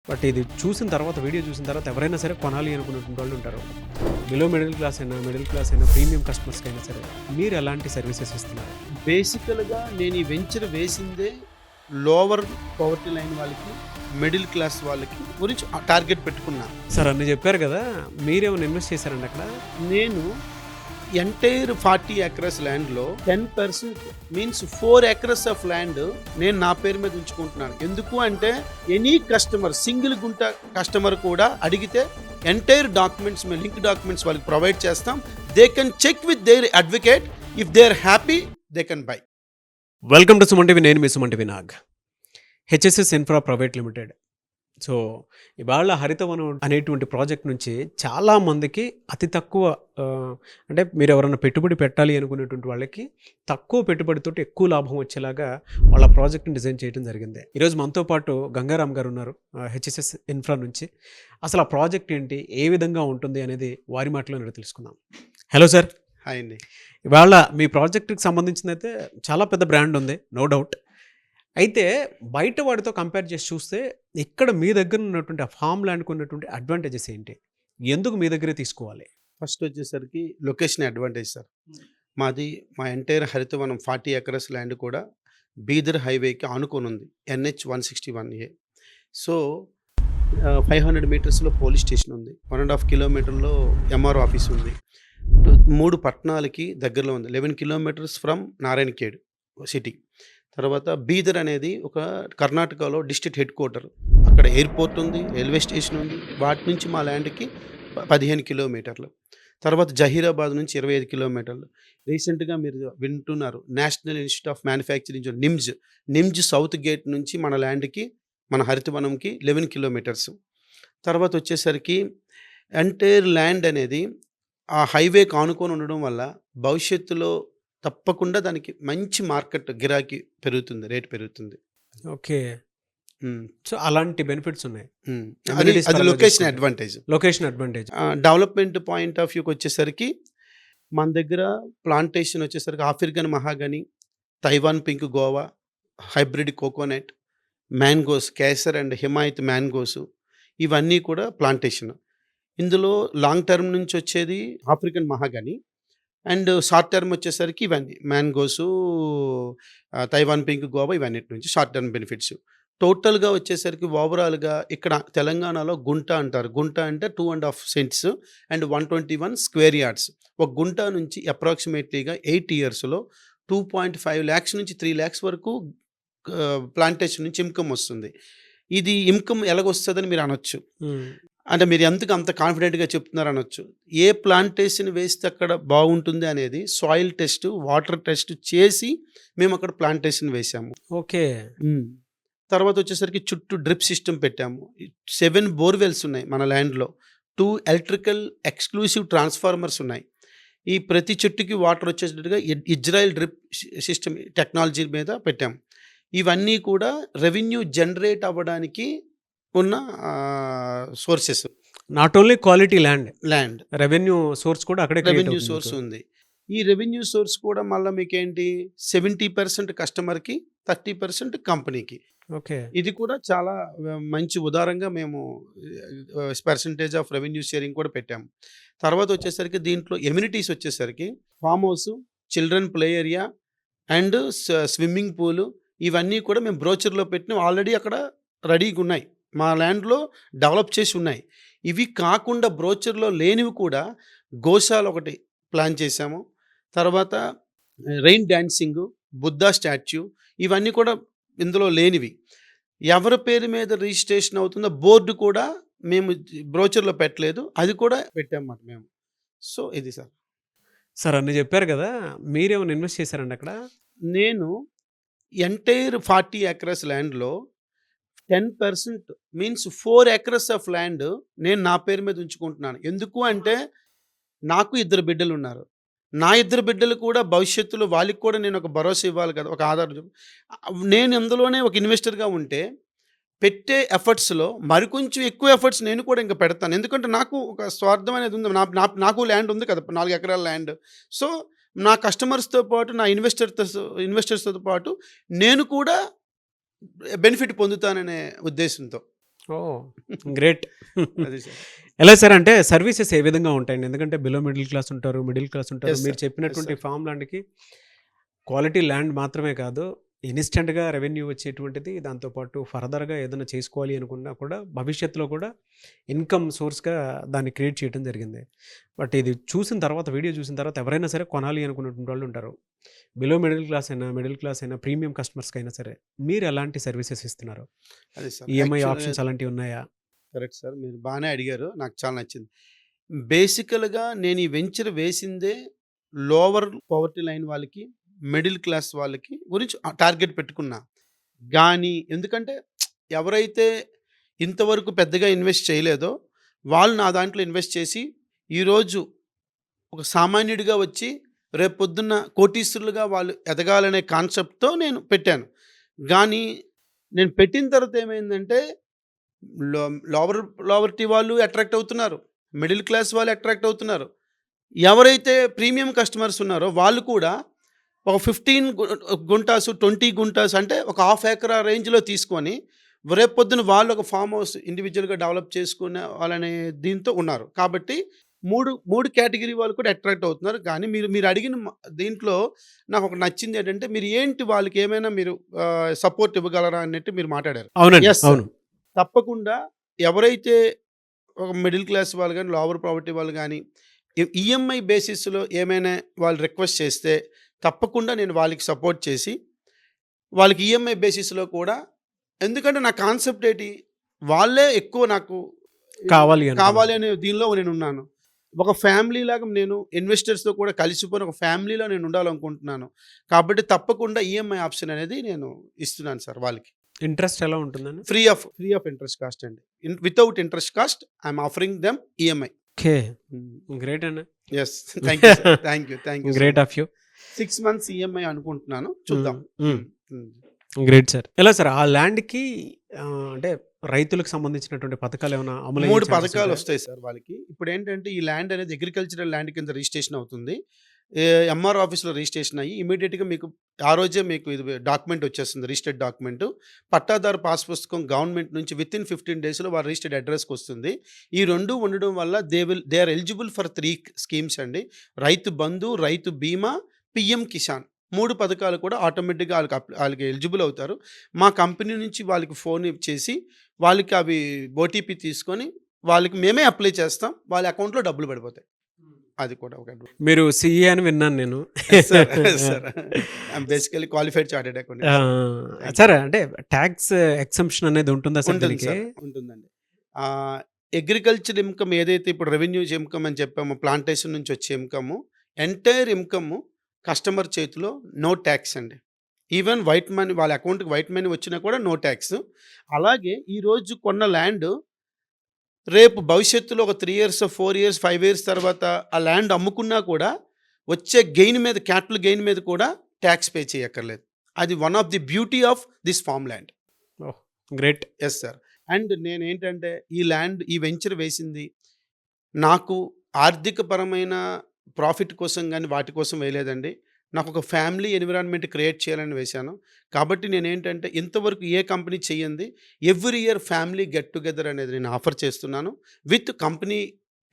But ఇది చూసిన తర్వాత, వీడియో చూసిన తర్వాత ఎవరైనా సరే కొనాలి అనుకునేటువంటి వాళ్ళు ఉంటారు. బిలో మిడిల్ క్లాస్ అయినా, మిడిల్ క్లాస్ అయినా, ప్రీమియం కస్టమర్స్కి అయినా సరే మీరు ఎలాంటి సర్వీసెస్ ఇస్తున్నారు? బేసికల్గా నేను ఈ వెంచర్ వేసిందే లోవర్ పవర్టీ లైన్ వాళ్ళకి, మిడిల్ క్లాస్ వాళ్ళకి గురించి టార్గెట్ పెట్టుకున్నా. సార్ అన్ని చెప్పారు కదా, మీరేమైనా ఇన్వెస్ట్ చేశారండి అక్కడ? నేను ఎంటైర్ 40 acres ల్యాండ్లో 10% మీన్స్ 4 acres ఆఫ్ ల్యాండ్ నేను నా పేరు మీద ఉంచుకుంటున్నాను. ఎందుకు అంటే ఎనీ కస్టమర్, సింగిల్ గుంట కస్టమర్ కూడా అడిగితే ఎంటైర్ డాక్యుమెంట్స్, మేము లింక్ డాక్యుమెంట్స్ వాళ్ళకి ప్రొవైడ్ చేస్తాం. They can check with their advocate. If they are happy they can buy. Welcome to Suman TV. నేను మీ Suman TV Nag. HSS infra private limited. So ఇవాళ హరితవనం అనేటువంటి ప్రాజెక్ట్ నుంచి చాలామందికి అతి తక్కువ అంటే మీరు ఎవరైనా పెట్టుబడి పెట్టాలి అనుకునేటువంటి వాళ్ళకి తక్కువ పెట్టుబడితోటి ఎక్కువ లాభం వచ్చేలాగా వాళ్ళ ప్రాజెక్ట్ని డిజైన్ చేయడం జరిగింది. ఈరోజు మనతో పాటు గంగారాం గారు ఉన్నారు హెచ్ఎస్ఎస్ ఇన్ఫ్రా నుంచి. అసలు ఆ ప్రాజెక్ట్ ఏంటి, ఏ విధంగా ఉంటుంది అనేది వారి మాటలో తెలుసుకుందాం. Hello sir. హాయ్ అండి. ఇవాళ మీ ప్రాజెక్ట్కి సంబంధించింది అయితే చాలా పెద్ద బ్రాండ్ ఉంది, నో డౌట్. అయితే బయట వాడితో కంపేర్ చేసి చూస్తే ఇక్కడ మీ దగ్గర ఉన్నటువంటి ఆ ఫామ్ ల్యాండ్కి ఉన్నటువంటి అడ్వాంటేజెస్ ఏంటి, ఎందుకు మీ దగ్గరే తీసుకోవాలి? ఫస్ట్ వచ్చేసరికి లొకేషన్ అడ్వాంటేజ్ సార్. మాది మా ఎంటైర్ హరితవనం 40 acres ల్యాండ్ కూడా బీదర్ హైవేకి ఆనుకొని ఉంది, NH 161A. సో 500 మీటర్స్లో పోలీస్ స్టేషన్ ఉంది, 1.5 కిలోమీటర్లో MRO ఆఫీస్ ఉంది, 3 పట్టణాలకి దగ్గరలో ఉంది, 11 kilometers ఫ్రమ్ నారాయణఖేడ్ సిటీ. తర్వాత బీదర్ అనేది ఒక కర్ణాటకలో డిస్ట్రిక్ట్ హెడ్ క్వార్టర్, అక్కడ ఎయిర్పోర్ట్ ఉంది, రైల్వే స్టేషన్ ఉంది. వాటి నుంచి మా ల్యాండ్కి 15 kilometers. తర్వాత జహీరాబాద్ నుంచి 25 kilometers. రీసెంట్గా మీరు వింటున్నారు national institute of manufacturing NIMZ south gate నుంచి మన ల్యాండ్కి, మన హరితవనంకి 11 kilometers. తర్వాత వచ్చేసరికి ఎంటైర్ ల్యాండ్ అనేది ఆ హైవేకి ఆనుకొని ఉండడం వల్ల భవిష్యత్తులో తప్పకుండా దానికి మంచి మార్కెట్ గిరాకీ పెరుగుతుంది, రేట్ పెరుగుతుంది. ఓకే. సో అలాంటి బెనిఫిట్స్ ఉన్నాయి. అది location advantage. Location advantage. Development point of వ్యూకి వచ్చేసరికి మన దగ్గర ప్లాంటేషన్ వచ్చేసరికి African mahogany, Taiwan pink guava, hybrid coconut, mangoes, Kesar and Himayat mangoes, ఇవన్నీ కూడా ప్లాంటేషన్. ఇందులో లాంగ్ టర్మ్ నుంచి వచ్చేది African mahogany, and short term వచ్చేసరికి ఇవన్నీ మ్యాంగోసు, తైవాన్ పింక్ గోవా, ఇవన్నిటి నుంచి షార్ట్ టర్మ్ బెనిఫిట్స్. టోటల్గా వచ్చేసరికి ఓవరాల్గా ఇక్కడ తెలంగాణలో గుంట అంటారు. గుంట అంటే 2.5 cents అండ్ 121 square yards. ఒక గుంట నుంచి అప్రాక్సిమేట్లీగా 8 yearsలో 2.5 lakhs నుంచి 3 lakhs వరకు ప్లాంటేషన్ నుంచి ఇన్కమ్ వస్తుంది. ఇది ఇన్కమ్ ఎలాగొస్తుందని మీరు అనొచ్చు, అంటే మీరు ఎందుకు అంత కాన్ఫిడెంట్గా చెప్తున్నారు అనొచ్చు. ఏ ప్లాంటేషన్ వేస్తే అక్కడ బాగుంటుంది అనేది సాయిల్ టెస్ట్, వాటర్ టెస్ట్ చేసి మేము అక్కడ ప్లాంటేషన్ వేసాము. ఓకే. తర్వాత వచ్చేసరికి చుట్టూ డ్రిప్ సిస్టమ్ పెట్టాము. 7 borewells ఉన్నాయి మన ల్యాండ్లో, 2 electrical ఎక్స్క్లూసివ్ ట్రాన్స్ఫార్మర్స్ ఉన్నాయి. ఈ ప్రతి చెట్టుకి వాటర్ వచ్చేటట్టుగా ఇజ్రాయిల్ డ్రిప్ సిస్టమ్ టెక్నాలజీ మీద పెట్టాము. ఇవన్నీ కూడా రెవెన్యూ జనరేట్ అవ్వడానికి ఉన్న sources. Not only quality land, revenue source కూడా అక్కడే రెవెన్యూ సోర్స్ ఉంది. ఈ రెవెన్యూ సోర్స్ కూడా మళ్ళీ మీకేంటి 70% కస్టమర్కి, 30% కంపెనీకి. ఓకే. ఇది కూడా చాలా మంచి ఉదారంగా మేము పర్సంటేజ్ ఆఫ్ రెవెన్యూ షేరింగ్ కూడా పెట్టాము. తర్వాత వచ్చేసరికి దీంట్లో ఎమ్యూనిటీస్ వచ్చేసరికి farm house, children play area and swimming pool, ఇవన్నీ కూడా మేము బ్రోచర్లో పెట్టిన ఆల్రెడీ అక్కడ రెడీగా ఉన్నాయి, మా ల్యాండ్లో డెవలప్ చేసి ఉన్నాయి. ఇవి కాకుండా బ్రోచర్లో లేనివి కూడా గోశాల ఒకటి ప్లాన్ చేశాము. తర్వాత రెయిన్ డాన్సింగ్, బుద్ధా స్టాచ్యూ, ఇవన్నీ కూడా ఇందులో లేనివి. ఎవరి పేరు మీద రిజిస్ట్రేషన్ అవుతుందో బోర్డు కూడా మేము బ్రోచర్లో పెట్టలేదు, అది కూడా పెట్టామన్నమాట మేము. సో ఇది సార్. సార్ అన్ని చెప్పారు కదా, మీరేమైనా ఇన్వెస్ట్ చేశారండి అక్కడ? నేను ఎంటైర్ 40 acres ల్యాండ్లో 10% మీన్స్ 4 acres ఆఫ్ ల్యాండ్ నేను నా పేరు మీద ఉంచుకుంటున్నాను. ఎందుకు అంటే నాకు 2 బిడ్డలు ఉన్నారు. నా 2 బిడ్డలు కూడా భవిష్యత్తులో వాళ్ళకి కూడా నేను ఒక భరోసా ఇవ్వాలి కదా, ఒక ఆధారం. నేను అందులోనే ఒక ఇన్వెస్టర్గా ఉంటే పెట్టే ఎఫర్ట్స్లో మరికొంచెం ఎక్కువ ఎఫర్ట్స్ నేను కూడా ఇంకా పెడతాను. ఎందుకంటే నాకు ఒక స్వార్థం అనేది ఉంది, నాకు ల్యాండ్ ఉంది కదా, 4 acres ల్యాండ్. సో నా కస్టమర్స్తో పాటు, నా ఇన్వెస్టర్స్తో పాటు నేను కూడా బెనిఫిట్ పొందుతాననే ఉద్దేశంతో. ఓహ్! గ్రేట్. అది సార్. ఎలా సార్ అంటే సర్వీసెస్ ఏ విధంగా ఉంటాయండి? ఎందుకంటే బిలో మిడిల్ క్లాస్ ఉంటారు, మిడిల్ క్లాస్ ఉంటారు. యెస్ మీరు సార్. చెప్పినటువంటి సార్. ఫార్మ్ ల్యాండ్‌కి క్వాలిటీ ల్యాండ్ మాత్రమే కాదు, ఇన్‌స్టంట్‌గా రెవెన్యూ వచ్చేటువంటిది. దాంతో పాటు ఫర్దర్‌గా ఏదైనా చేసుకోవాలి అనుకున్నా కూడా భవిష్యత్తులో కూడా ఇన్‌కమ్ సోర్స్‌గా దాన్ని క్రియేట్ చేయడం జరిగింది. బట్ ఇది చూసిన తర్వాత, వీడియో చూసిన తర్వాత ఎవరైనా సరే కొనాలి అనుకున్నటువంటి వాళ్ళు ఉంటారు. బిలో మిడిల్ క్లాస్ అయినా, ప్రీమియం కస్టమర్స్‌కైనా సరే. మీరు ఎలాంటి సర్వీసెస్ ఇస్తున్నారు? అదే సార్. ఈఎంఐ యాక్చువల్‌గా ఆప్షన్స్ అలాంటివి ఉన్నాయా? Correct sir. మీరు బానే అడిగారు. నాకు చాలా నచ్చింది. బేసికల్‌గా నేను ఈ వెంచర్ వేసిందే లోవర్ పవర్టీ లైన్ వాళ్ళకి, మిడిల్ క్లాస్ వాళ్ళకి గురించి టార్గెట్ పెట్టుకున్నా. గానీ ఎందుకంటే ఎవరైతే ఇంతవరకు పెద్దగా ఇన్వెస్ట్ చేయలేదో వాళ్ళు నా దాంట్లో ఇన్వెస్ట్ చేసి ఈరోజు ఒక సామాన్యుడిగా వచ్చి రేపొద్దున్న కోటీశ్వరులుగా వాళ్ళు ఎదగాలనే కాన్సెప్ట్‌తో నేను పెట్టాను. గానీ నేను పెట్టిన తర్వాత ఏమైందంటే లో లోవర్ లోవర్టీ వాళ్ళు అట్రాక్ట్ అవుతున్నారు. మిడిల్ క్లాస్ వాళ్ళు అట్రాక్ట్ అవుతున్నారు. ఎవరైతే ప్రీమియం కస్టమర్స్ ఉన్నారో వాళ్ళు కూడా ఒక 15 గుంటాసు, 20 గుంటాస్ అంటే ఒక హాఫ్ ఎకరా రేంజ్‌లో తీసుకొని రేపొద్దున వాళ్ళు ఒక ఫార్మ్ హౌస్ ఇండివిడ్యువల్‌గా డెవలప్ చేసుకునే వాళ్ళనే దీంతో ఉన్నారు. కాబట్టి 3 కేటగిరీ వాళ్ళు కూడా అట్రాక్ట్ అవుతున్నారు. కానీ మీరు మీరు అడిగిన దీంట్లో నాకొకటి నచ్చింది ఏంటంటే మీరు ఏంటి వాళ్ళకి ఏమైనా మీరు సపోర్ట్ ఇవ్వగలరా అన్నట్టు మీరు మాట్లాడారు. అవునండి. Yes sir. అవును. తప్పకుండా ఎవరైతే ఒక మిడిల్ క్లాస్ వాళ్ళు గాని, లోవర్ ప్రాపర్టీ వాళ్ళు గాని, ఈఎంఐ బేసిస్‌లో ఏమైనా వాళ్ళు రిక్వెస్ట్ చేస్తే, తప్పకుండా నేను వాళ్ళకి సపోర్ట్ చేసి, వాళ్ళకి ఈఎంఐ బేసిస్‌లో కూడా ఎందుకంటే నా కాన్సెప్ట్ ఏటి, వాళ్ళే ఎక్కువ నాకు కావాలి అనుకున్నారు. కావాలి అనే దీనిలో నేనున్నాను. ఒక ఫ్యామిలీలాగా నేను ఇన్వెస్టర్స్‌తో కూడా కలిసిపోయిన ఒక ఫ్యామిలీలో నేను ఉండాలనుకుంటున్నాను. కాబట్టి తప్పకుండా ఈఎంఐ ఆప్షన్ అనేది నేను ఇస్తున్నాను సార్ వాళ్ళకి. ఇంట్రెస్ట్ ఎలా ఉంటుందండి? ఫ్రీ ఆఫ్ ఇంట్రెస్ట్ కాస్ట్ అండి. Without interest cost I'm offering them EMI. Okay. హ్మ్. గ్రేట్ అండి. Yes. Thank you sir. Thank you so great much. Of you. 6 months EMI అనుకుంటున్నాను. చూద్దాం. హ్మ్. హ్మ్. Great sir. ఎలా సార్ ఆ ల్యాండ్‌కి అంటే రైతులకు సంబంధించినటువంటి పథకాలేమైనా అమలయ్యే 3 ఛాన్సెస్ ఉంటాయా? పథకాలొస్తాయి సార్ వాళ్ళకి. ఇప్పుడేంటంటే ఈ ల్యాండ్ అనేది అగ్రికల్చరల్ ల్యాండ్ కింద రిజిస్ట్రేషన్ అవుతుంది. ఎంఆర్ ఆఫీస్‌లో రిజిస్ట్రేషన్ అయ్యి ఇమ్మీడియేట్‌గా మీకు ఆ రోజే మీకు ఇది డాక్యుమెంట్ వచ్చేస్తుంది. Registered document. పట్టాదారు పాస్ పుస్తకం గవర్నమెంట్ నుంచి వితిన్ 15 డేస్‌లో వారి రిజిస్టర్డ్ అడ్రెస్‌కొస్తుంది. ఈ 2 ఉండడం వల్ల they are eligible for 3 schemes అండి. రైతు బంధు, రైతు బీమా, పీఎం కిసాన్. 3 పథకాలు కూడా ఆటోమేటిక్‌గా ఆళ్ళకి ఎలిజిబుల్ అవుతారు. మా కంపెనీ నుంచి వాళ్ళకి ఫోన్ చేసి వాళ్ళకి అవి ఓటీపీ తీసుకొని వాళ్ళకి మేమే అప్లై చేస్తాం. వాళ్ళ అకౌంట్‌లో డబ్బులు పడిపోతాయి. అది కూడా ఒక అడ్వాంటేజ్. మీరు సీఏ అని విన్నాను నేను. Yes sir. Yes sir. I'm basically qualified chartered ah! Accountant sir. Thank you. Sir అంటే టాక్స్ ఎగ్జంప్షన్ అనేది ఉంటుందా సార్ ఉంటుంది దీనికి? సార్. ఉంటుందండి. అగ్రికల్చర్ ఇన్‌కమ్ ఏదైతే ఇప్పుడు రెవెన్యూ ఇన్‌కమ్ అని చెప్పామో ప్లాంటేషన్ నుంచి వచ్చే ఇన్‌కమ్ ఎంటైర్ ఇన్‌కమ్ కస్టమర్ చేతిలో నో టాక్స్ అండి. ఈవెన్ వైట్ మనీ వాళ్ళ అకౌంట్‌కి వైట్ మనీ వచ్చినా కూడా నో టాక్స్. అలాగే ఈరోజు కొన్న ల్యాండ్ రేపు భవిష్యత్తులో ఒక 3 ఇయర్స్, 4 ఇయర్స్, 5 ఇయర్స్ తర్వాత ఆ ల్యాండ్ అమ్ముకున్నా కూడా వచ్చే గెయిన్ మీద క్యాపిటల్ గెయిన్ మీద కూడా టాక్స్ పే చేయక్కర్లేదు. అది one of the beauty of this farm land. Oh! Great. Yes sir. And నేనేంటంటే ఈ వెంచర్ వేసింది నాకు ఆర్థికపరమైన ప్రాఫిట్ కోసం గాని, వాటి కోసం వేయలేదండి. నాకొక ఫ్యామిలీ ఎన్విరాన్మెంట్ క్రియేట్ చేయాలని వేశాను. కాబట్టి నేనేంటంటే ఇంతవరకు ఏ కంపెనీ చెయ్యంది every year family get together అనేది నేను ఆఫర్ చేస్తున్నాను. With company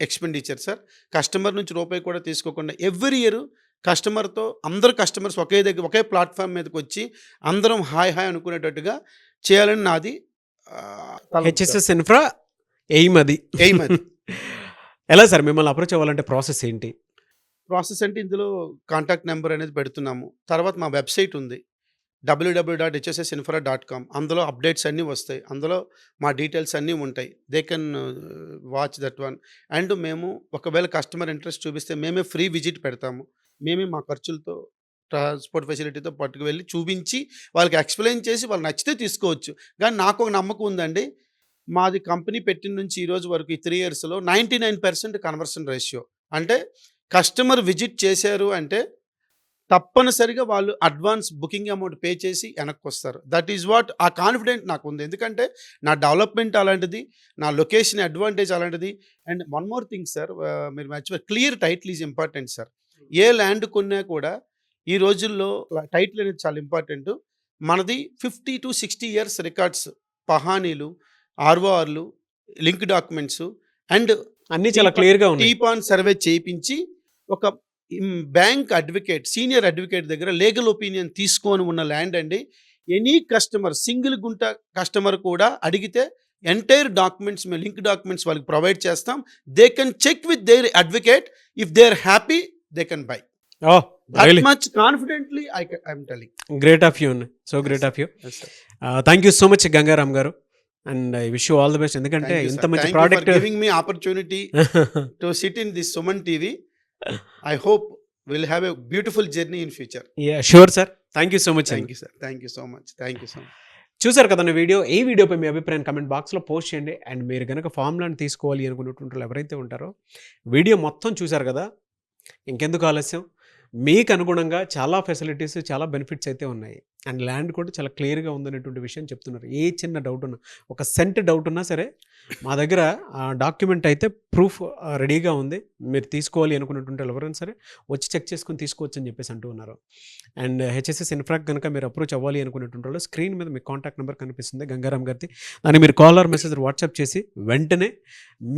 expenditure sir. Customer నుంచి రూపాయి కూడా తీసుకోకుండా ఎవ్రీ ఇయర్ కస్టమర్‌తో అందరు కస్టమర్స్ ఒకే ప్లాట్‌ఫార్మ్ మీదకొచ్చి అందరం హాయ్ హాయ్ అనుకునేటట్టుగా చేయాలని నాది తలంపు సార్. హెచ్ఎస్ఎస్ ఇన్ఫ్రా ఎయిమ్ అది. ఎయిమ్ అది. ఎలా సార్ మిమ్మల్ని అప్రోచ్ అవ్వాలంటే ప్రాసెస్ ఏంటి? ప్రాసెస్ అంటే ఇందులో కాంటాక్ట్ నంబర్ అనేది పెడుతున్నాము. తర్వాత మా వెబ్‌సైట్ ఉంది. www.hssinfra.com అందులో అప్డేట్స్ అన్నీ వస్తాయి. అందులో మా డీటెయిల్స్ అన్నీ ఉంటాయి. They can watch that one. And మేము ఒకవేళ కస్టమర్ ఇంట్రెస్ట్ చూపిస్తే మేమే ఫ్రీ విజిట్ పెడతాము. మేమే మా ఖర్చులతో ట్రాన్స్‌పోర్ట్ ఫెసిలిటీతో పట్టుకువెళ్ళి చూపించి వాళ్ళకి ఎక్స్‌ప్లెయిన్ చేసి వాళ్ళు నచ్చితే తీసుకోవచ్చు. కానీ నాకొక నమ్మకం ఉందండి. మాది కంపెనీ పెట్టిన నుంచి ఈ రోజు వరకు ఈ 3 ఇయర్స్‌లో 99% కన్వర్షన్ రేషియో. అంటే కస్టమర్ విజిట్ చేశారు అంటే తప్పనిసరిగా వాళ్ళు అడ్వాన్స్ బుకింగ్ అమౌంట్ పే చేసి వెనక్కొస్తారు. దట్ ఈస్ వాట్ ఆ కాన్ఫిడెంట్ నాకుంది. ఎందుకంటే నా డెవలప్‌మెంట్ అలాంటిది. నా లొకేషన్ అడ్వాంటేజ్ అలాంటిది. And one more thing sir మీరు మర్చిపోయారు clear title is important sir. A land కొన్నా కూడా ఈ రోజుల్లో టైటిల్ అనేది చాలా ఇంపార్టెంటు. మనది 50-60 ఇయర్స్ రికార్డ్స్, పహానీలు, ఆర్ఓఆర్లు, లింక్ డాక్యుమెంట్స్ అండ్ అన్నీ చాలా క్లియర్‌గా ఉన్నాయి. టీపాన్ సర్వే చేయించి ఒక బ్యాంక్ అడ్వకేట్, సీనియర్ అడ్వకేట్ దగ్గర లీగల్ ఒపీనియన్ తీసుకొని ఉన్న ల్యాండ్ అండి. ఎనీ కస్టమర్, సింగిల్ గుంట కస్టమర్ కూడా అడిగితే ఎంటైర్ డాక్యుమెంట్స్, మేము లింక్ డాక్యుమెంట్స్ వాళ్ళకి ప్రొవైడ్ చేస్తాం. They can check with their advocate. If they are happy they can buy. Oh! That really much confidently I'm telling. Great of you అండి. So great of you. Thank you so much Gangaram garu. And I wish you all the best. ఎందుకంటే ఇంత మంచి product giving me opportunity to sit in this Suman TV. I hope will have a beautiful journey in future. Sure sir. Thank you so much. Thank you sir. Thank you so much. Thank you so much. చూసారు కదండి video. ఈ వీడియోపై మీ అభిప్రాయం comment బాక్స్లో post చేయండి. And మీరు కనుక ఫార్ములాని తీసుకోవాలి అనుకున్నటువంటి వాళ్ళు ఎవరైతే ఉంటారో వీడియో మొత్తం చూసారు కదా, ఇంకెందుకు ఆలస్యం, మీకు అనుగుణంగా చాలా ఫెసిలిటీస్, చాలా బెనిఫిట్స్ అయితే ఉన్నాయి. అండ్ ల్యాండ్ కూడా చాలా క్లియర్గా ఉందనేటువంటి విషయం చెప్తున్నారు. ఏ చిన్న డౌట్ ఉన్నా, ఒక సెంట్ డౌట్ ఉన్నా సరే మా దగ్గర డాక్యుమెంట్ అయితే ప్రూఫ్ రెడీగా ఉంది. మీరు తీసుకోవాలి అనుకున్నటువంటి ఎవరైనా సరే వచ్చి చెక్ చేసుకొని తీసుకోవచ్చు అని చెప్పేసి అంటూ ఉన్నారు. అండ్ హెచ్ఎస్ఎస్ ఇన్ఫ్రాక్ కనుక మీరు అప్రోచ్ అవ్వాలి అనుకున్నటువంటి వాళ్ళు స్క్రీన్ మీద మీకు కాంటాక్ట్ నెంబర్ కనిపిస్తుంది గంగారాం గారిది. దాన్ని మీరు కాల్ ఆర్ మెసేజ్ వాట్సాప్ చేసి వెంటనే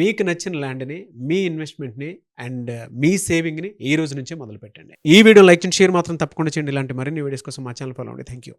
మీకు నచ్చిన ల్యాండ్ని, మీ ఇన్వెస్ట్మెంట్ని అండ్ మీ సేవింగ్ని ఈ రోజు నుంచే మొదలు పెట్టండి. ఈ వీడియో లైక్ అండ్ షేర్ మాత్రం తప్పకుండా చేయండి. ఇలాంటి మరిన్ని వీడియోస్ కోసం మా ఛానల్ ఫాలో అవ్వండి. Thank you.